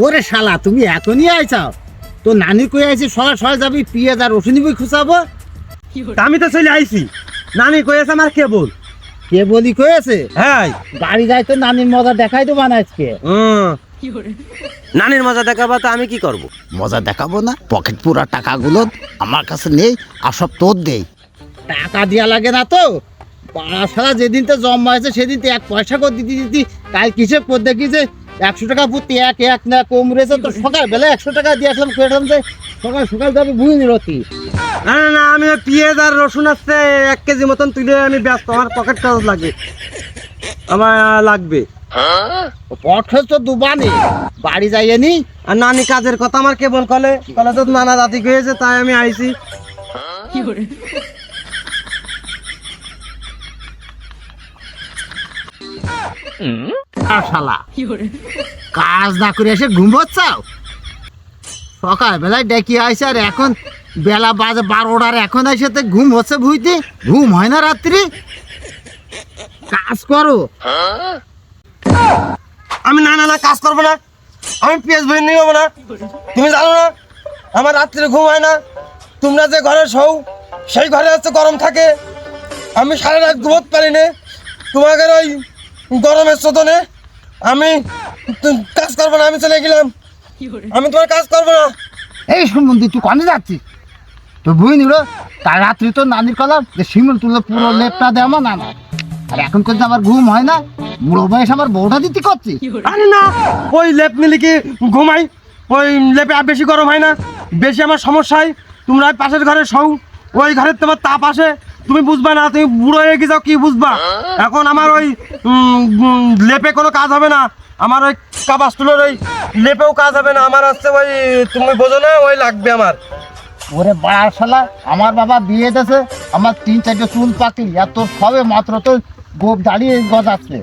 ওরে শালা তুমি এখনই আইছাও? তো নানি কই আইছি সকাল সকাল যাবি পিঁয়াজ আর রসুন বই খুঁচাবো। আমি তো চলে আইছি, নানি কয়েছে আমার কেবল। কে বলি কয়েছে? হ্যাঁ, বাড়ি যাই তো নানির মজা দেখাই দেবো না আজকে। নানির মজা দেখাবা তো আমি কি করব? মজা দেখাবো না? পকেট পুরা টাকাগুলো আমার কাছে নেই আর সব তোর দেই। টাকা দেওয়া লাগে না তো, পাড়া সারা যেদিন তো জমা হয়েছে সেদিন তো 1 পয়সা করে দিতে দিতি। কাল কিসের পর দেখি যে 100 টাকা প্রতি এক না কম রয়েছে, তো সকালবেলা 100 টাকা দিয়ে আসলাম, কেটলাম যে সকাল সকাল যাবে বুঝি নিরতি। না না না, আমি পেঁয়াজ আর রসুন আসছে 1 কেজি মতন তুলে আমি ব্যস্ত, আমার পকেট কাগজ লাগে, আমার লাগবে। পটল তো দুবানে বাড়ি যাইয়ে নি। আর নানি কাজের কথা আমার কেবল কলে তো নানা জাতি হয়েছে, তাই আমি আইছি। শালা কাজ না করে এসে ঘুমোচ্ছাও? সকালবেলায় ডেকে আইসে আর এখন বেলা বাজে 12টার, এখন এসে তো ঘুম হচ্ছে বুঝতে? ঘুম হয় না রাত্রি? কাজ করো। আমি না না না কাজ করবো না, আমি পেঁয়াজ বই নিয়ে যাবো না। তুমি জানো না আমার রাত্রে ঘুম হয় না? তোমরা যে ঘরে শোও সেই ঘরে হচ্ছে গরম থাকে, আমি সারা রাত ঘুমোতে পারি না তোমাদের ওই গরমের শোধনে। আমি কাজ করবো না, আমি চলে গেলাম, আমি তোমার কাজ করবো না। এই সম্বন্ধে তুই কনে যাচ্ছিস? তো বুঝি নিল কাল রাত্রি তো নানির কলাম যে শিমুল তুলে পুরো লেপটা দেয় আমার নানা, আর এখন কিন্তু আমার ঘুম হয় না। বুড়ো বয়স আমার বউটা দিতে করছি। আরে না, ওই লেপ নিলে কি ঘুমাই? ওই লেপে আর বেশি গরম হয় না, বেশি আমার সমস্যা হয়। তোমরা ওই পাশের ঘরে শোও, ওই ঘরের তোমার তাপ আসে, তুমি বুঝবা না, তুমি বুড়ো হয়ে গেছাও, কি বুঝবা? এখন আমার ওই লেপে কোনো কাজ হবে না, আমার ওই কাবাস্টুলের ওই লেপেও কাজ হবে না, আমার হচ্ছে ওই তুমি বোঝো না, ওই লাগবে আমার। ওরে বাড়ার শালা, আমার বাবা বিয়ে দিয়েছে, আমার 3-4টে চুল পাকি, আর তোর সবে মাত্র তো গোপ দাঁড়িয়ে গজাচ্ছে।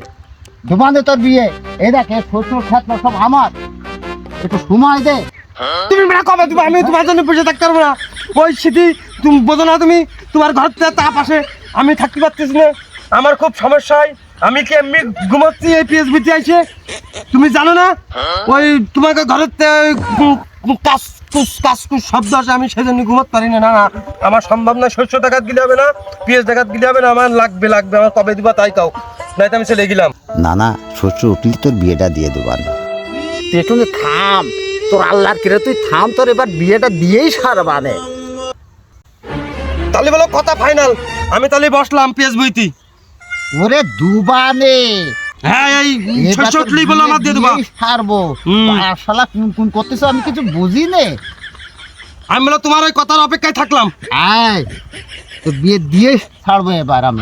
দোকানে তোর বিয়ে, এই দেখ শ্বশুর খাতনা সব আমার, একটু সময় দে। তুমি মেরা কবে তুমি, আমি তোমার জন্য বসে থাকতে পারবো না। ওই স্মৃতি তুমি বোঝো না, তুমি তোমার ঘর থেকে তাপ আসে, আমি থাকতে পারতেছি না, আমার খুব সমস্যা হয়। আমি কি এমনি ঘুমাচ্ছি এই পিএসবিতে আইসে? তুমি জানো না ওই তোমাকে ঘরের কাজ কুস শব্দ আসে, আমি সেজন্য ঘুমাতে পারি না। না না, আমার সম্ভব না, শস্য দেখাত গিলে হবে না, পিএস দেখাত গিলে হবে না, আমার লাগবে লাগবে, আমার কবে দিবা তাই কাও, নয়তো আমি চলে গেলাম। না না, শ্বশুর উঠলি তোর বিয়েটা দিয়ে দেবান। তুই একটু থাম, তোর আল্লাহর কিরে তুই থাম, তোর এবার বিয়েটা দিয়েই সারবানে। তাহলে বলো কথা ফাইনাল, আমি তাহলে বসলাম পিএস বইতি। ওরে দুবানে, হ্যাঁ এই শস্য উঠলেই বলো আমার দিয়ে দেবা। সারবো শালা, কোন কোন করতেছো আমি কিছু বুঝি নে। আমি বলো তোমার ওই কথার অপেক্ষায় থাকলাম। আয় তো বিয়ে দিয়ে ছাড়বো এবার আমি।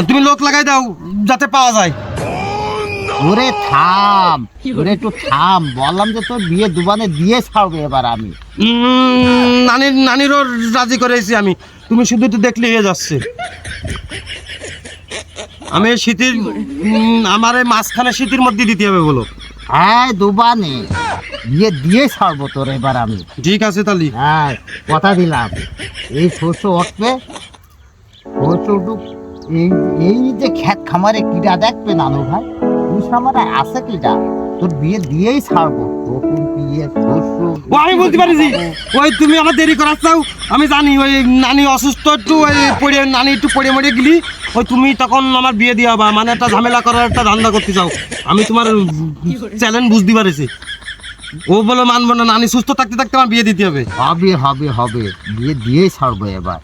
তুমি লোক লাগাই দাও যাতে পাওয়া যায়। ওরে থাম, ওরে একটু থাম, বললাম যে তোর বিয়ে দুবানে দিয়ে ছাড়বো এবার আমি। নানিরও রাজি করেছি আমি, তুমি শুধু একটু দেখলে হয়ে যাচ্ছে। আমি শীতের আমার এই মাঝখানে শীতের মধ্যে দিতে হবে বলো। হ্যাঁ দুবানে বিয়ে দিয়ে ছাড়বো তোর এবার আমি। ঠিক আছে তাহলে। হ্যাঁ কথা দিলাম, এই শস্য উঠবে, শস্য উঠুক, এই এই যে ক্ষেত খামারে কিটা দেখবে নানু ভাই, তুই আমার আছে কিটা, তোর বিয়ে দিয়েই ছাড়বো। নতুন বিয়ে শস্য ও আমি বলতে পারিছি, ওই তুমি আমার দেরি করার চাও, আমি জানি ওই নানি অসুস্থ, একটু ওই পড়ে নানি একটু পড়ে মরে গেলি, ওই তুমি তখন আমার বিয়ে দিয়ে হবা, মানে একটা ঝামেলা করার একটা ধান্দা করতে চাও। আমি তোমার চ্যালেঞ্জ বুঝতে পারিছি। ও বলে মানবো না, নানি সুস্থ থাকতে থাকতে আমার বিয়ে দিতে হবে। হবে হবে হবে, বিয়ে দিয়েই ছাড়বো এবার।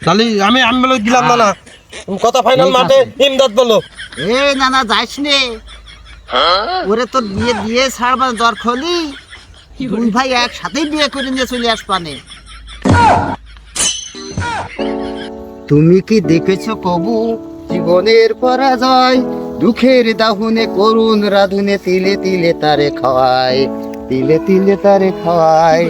তাহলে আমি আমি বলে দিলাম না না, কথা ফাইনাল মাঠে ইমদাদ বলো। এ না না যাইস নে, ওরে তোর বিয়ে দিয়ে ছাড়বা দর খলি, দুই ভাই একসাথেই বিয়ে করে নিয়ে চলে আসবানে। তুমি কি দেখেছো কবু জীবনের পরাজয়, দুঃখের দাহুনে করুণ রাধুনে তিলে তিলে তারে খাওয়ায়, তিলে তিলে তারে খাওয়ায়।